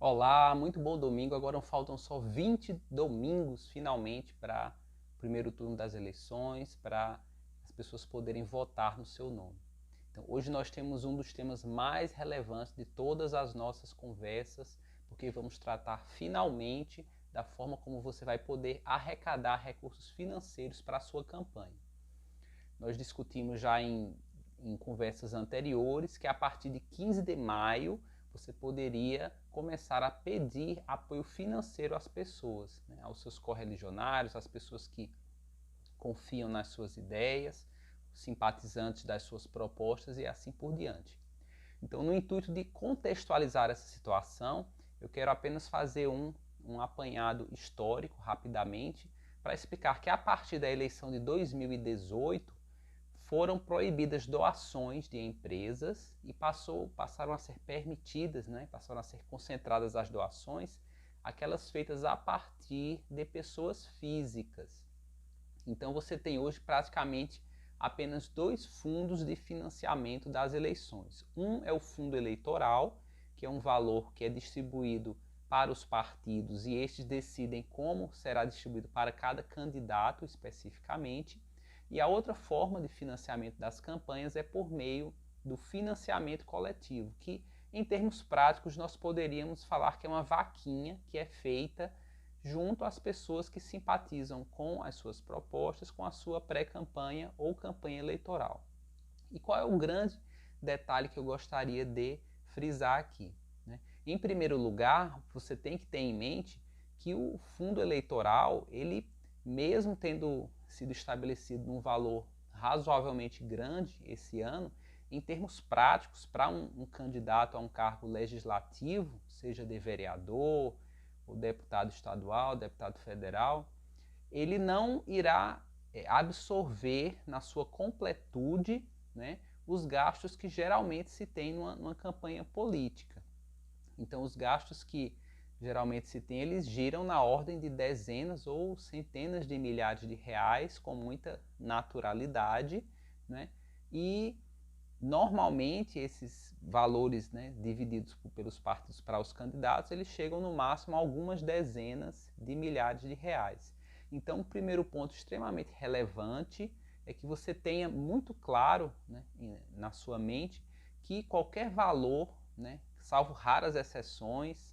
Olá, muito bom domingo. Agora faltam só 20 domingos finalmente para o primeiro turno das eleições, para as pessoas poderem votar no seu nome. Então, hoje nós temos um dos temas mais relevantes de todas as nossas conversas, porque vamos tratar finalmente da forma como você vai poder arrecadar recursos financeiros para a sua campanha. Nós discutimos já em conversas anteriores que a partir de 15 de maio você poderia começar a pedir apoio financeiro às pessoas, né, aos seus correligionários, às pessoas que confiam nas suas ideias, simpatizantes das suas propostas e assim por diante. Então, no intuito de contextualizar essa situação, eu quero apenas fazer um apanhado histórico rapidamente para explicar que a partir da eleição de 2018 foram proibidas doações de empresas e passaram a ser permitidas, né, passaram a ser concentradas as doações, aquelas feitas a partir de pessoas físicas. Então você tem hoje praticamente apenas dois fundos de financiamento das eleições. Um é o fundo eleitoral, que é um valor que é distribuído para os partidos e estes decidem como será distribuído para cada candidato especificamente. E a outra forma de financiamento das campanhas é por meio do financiamento coletivo, que em termos práticos nós poderíamos falar que é uma vaquinha que é feita junto às pessoas que simpatizam com as suas propostas, com a sua pré-campanha ou campanha eleitoral. E qual é o grande detalhe que eu gostaria de frisar aqui? Né? Em primeiro lugar, você tem que ter em mente que o fundo eleitoral, ele mesmo tendo sido estabelecido num valor razoavelmente grande esse ano, em termos práticos, para um candidato a um cargo legislativo, seja de vereador, ou deputado estadual, deputado federal, ele não irá absorver na sua completude, né, os gastos que geralmente se tem numa campanha política. Então, os gastos que geralmente se tem, eles giram na ordem de dezenas ou centenas de milhares de reais com muita naturalidade, né? E normalmente esses valores, né, divididos pelos partidos para os candidatos, eles chegam no máximo a algumas dezenas de milhares de reais. Então, o primeiro ponto extremamente relevante é que você tenha muito claro, né, na sua mente que qualquer valor, né, salvo raras exceções,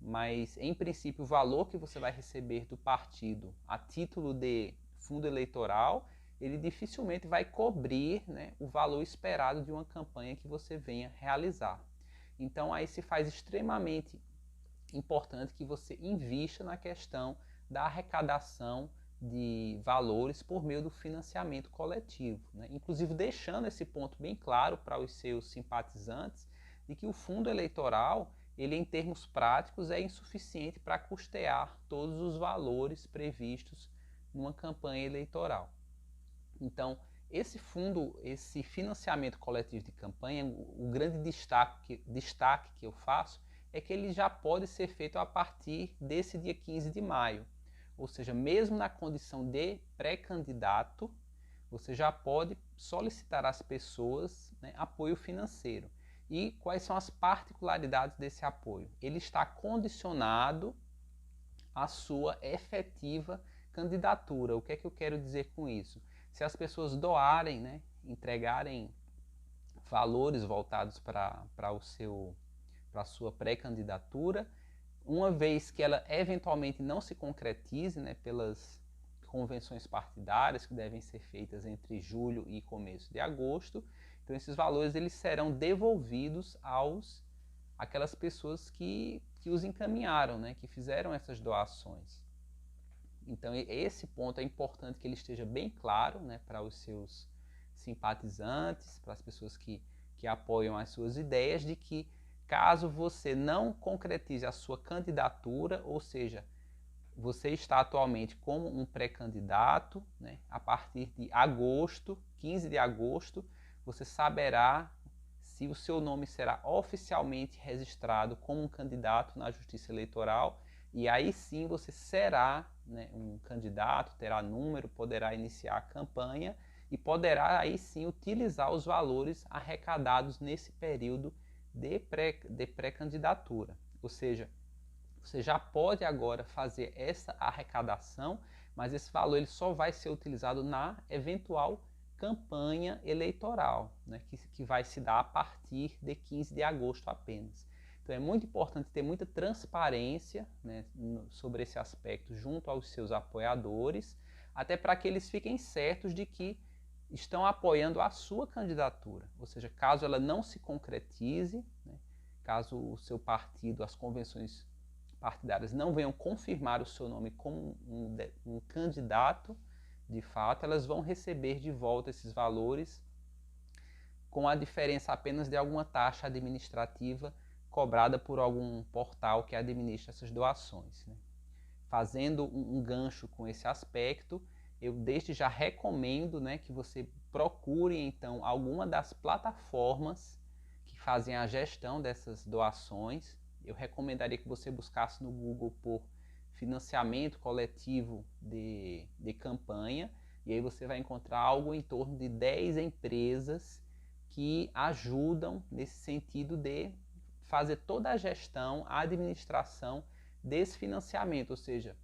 mas em princípio o valor que você vai receber do partido a título de fundo eleitoral, ele dificilmente vai cobrir, né, o valor esperado de uma campanha que você venha realizar. Então aí se faz extremamente importante que você invista na questão da arrecadação de valores por meio do financiamento coletivo, né? Inclusive deixando esse ponto bem claro para os seus simpatizantes de que o fundo eleitoral, ele em termos práticos é insuficiente para custear todos os valores previstos numa campanha eleitoral. Então, esse fundo, esse financiamento coletivo de campanha, o grande destaque que eu faço é que ele já pode ser feito a partir desse dia 15 de maio. Ou seja, mesmo na condição de pré-candidato, você já pode solicitar às pessoas, né, apoio financeiro. E quais são as particularidades desse apoio? Ele está condicionado à sua efetiva candidatura. O que é que eu quero dizer com isso? Se as pessoas doarem, né, entregarem valores voltados para a sua pré-candidatura, uma vez que ela eventualmente não se concretize, né, pelas convenções partidárias que devem ser feitas entre julho e começo de agosto, então esses valores eles serão devolvidos aos aquelas pessoas que os encaminharam, né, que fizeram essas doações. Então esse ponto é importante que ele esteja bem claro, né, para os seus simpatizantes, para as pessoas que apoiam as suas ideias, de que caso você não concretize a sua candidatura, ou seja, você está atualmente como um pré-candidato, né, a partir de agosto, 15 de agosto, você saberá se o seu nome será oficialmente registrado como um candidato na Justiça Eleitoral, e aí sim você será, né, um candidato, terá número, poderá iniciar a campanha e poderá aí sim utilizar os valores arrecadados nesse período de pré-candidatura. Ou seja, você já pode agora fazer essa arrecadação, mas esse valor ele só vai ser utilizado na eventual campanha eleitoral, né, que vai se dar a partir de 15 de agosto apenas. Então é muito importante ter muita transparência, né, sobre esse aspecto junto aos seus apoiadores, até para que eles fiquem certos de que estão apoiando a sua candidatura. Ou seja, caso ela não se concretize, né, caso o seu partido, as convenções partidárias não venham confirmar o seu nome como um candidato, de fato, elas vão receber de volta esses valores com a diferença apenas de alguma taxa administrativa cobrada por algum portal que administra essas doações, né? Fazendo um gancho com esse aspecto, eu desde já recomendo, né, que você procure então alguma das plataformas que fazem a gestão dessas doações. Eu recomendaria que você buscasse no Google por financiamento coletivo de campanha, e aí você vai encontrar algo em torno de 10 empresas que ajudam nesse sentido de fazer toda a gestão, a administração desse financiamento, ou seja,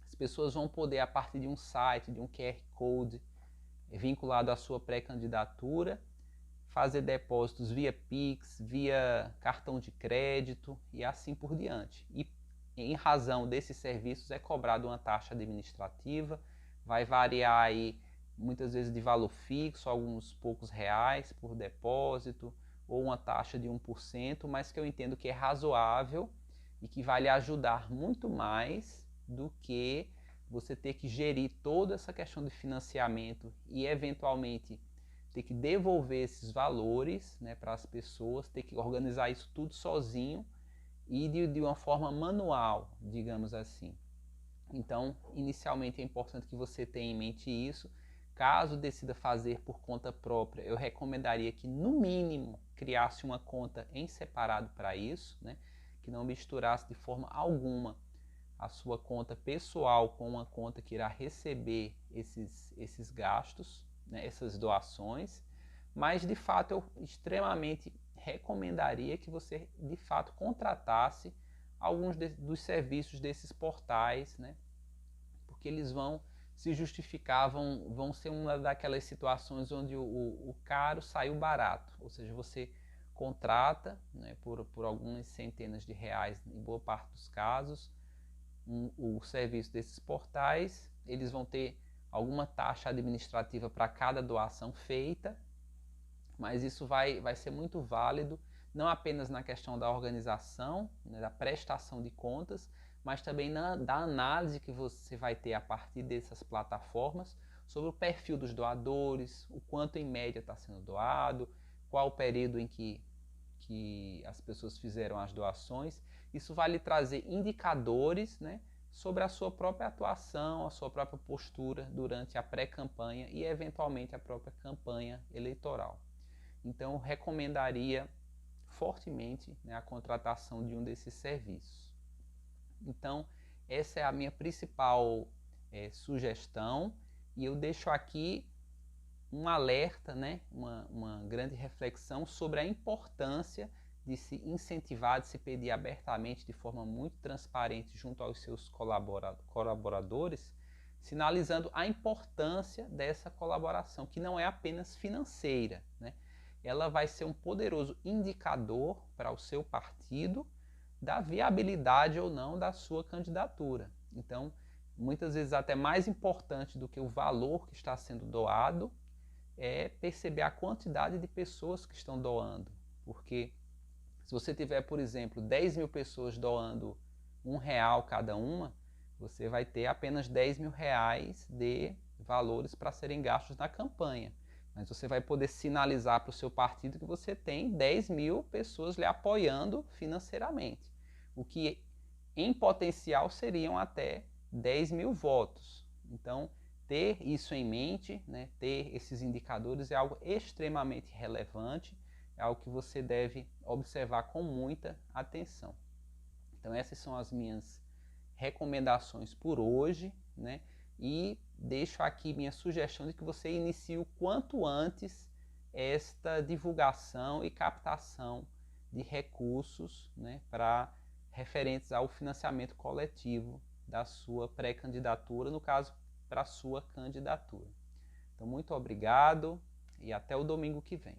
as pessoas vão poder, a partir de um site, de um QR Code vinculado à sua pré-candidatura, fazer depósitos via Pix, via cartão de crédito e assim por diante. E em razão desses serviços é cobrada uma taxa administrativa, vai variar aí muitas vezes de valor fixo, alguns poucos reais por depósito, ou uma taxa de 1%, mas que eu entendo que é razoável e que vai lhe ajudar muito mais do que você ter que gerir toda essa questão de financiamento e eventualmente ter que devolver esses valores, né, para as pessoas, ter que organizar isso tudo sozinho e de uma forma manual, digamos assim. Então, inicialmente é importante que você tenha em mente isso. Caso decida fazer por conta própria, eu recomendaria que, no mínimo, criasse uma conta em separado para isso, né, que não misturasse de forma alguma a sua conta pessoal com uma conta que irá receber esses gastos, né, essas doações, mas de fato eu extremamente recomendaria que você de fato contratasse alguns dos serviços desses portais, né, porque eles vão se justificar, vão ser uma daquelas situações onde o caro saiu barato, ou seja, você contrata, né, por algumas centenas de reais em boa parte dos casos, o serviço desses portais, eles vão ter alguma taxa administrativa para cada doação feita, mas isso vai ser muito válido, não apenas na questão da organização, né, da prestação de contas, mas também da análise que você vai ter a partir dessas plataformas sobre o perfil dos doadores, o quanto em média está sendo doado, qual o período em que as pessoas fizeram as doações. Isso vai lhe trazer indicadores, né, sobre a sua própria atuação, a sua própria postura durante a pré-campanha e eventualmente a própria campanha eleitoral. Então eu recomendaria fortemente, né, a contratação de um desses serviços. Então essa é a minha principal sugestão, e eu deixo aqui um alerta, né, uma grande reflexão sobre a importância de se incentivar, de se pedir abertamente, de forma muito transparente junto aos seus colaboradores, sinalizando a importância dessa colaboração, que não é apenas financeira, né? Ela vai ser um poderoso indicador para o seu partido da viabilidade ou não da sua candidatura. Então, muitas vezes até mais importante do que o valor que está sendo doado é perceber a quantidade de pessoas que estão doando, porque se você tiver, por exemplo, 10 mil pessoas doando R$1 cada uma, você vai ter apenas R$10.000 de valores para serem gastos na campanha. Mas você vai poder sinalizar para o seu partido que você tem 10 mil pessoas lhe apoiando financeiramente, o que em potencial seriam até 10 mil votos. Então, ter isso em mente, né, ter esses indicadores é algo extremamente relevante, é algo que você deve observar com muita atenção. Então essas são as minhas recomendações por hoje, né, e deixo aqui minha sugestão de que você inicie o quanto antes esta divulgação e captação de recursos, né, para referentes ao financiamento coletivo da sua pré-candidatura, no caso, para a sua candidatura. Então, muito obrigado e até o domingo que vem.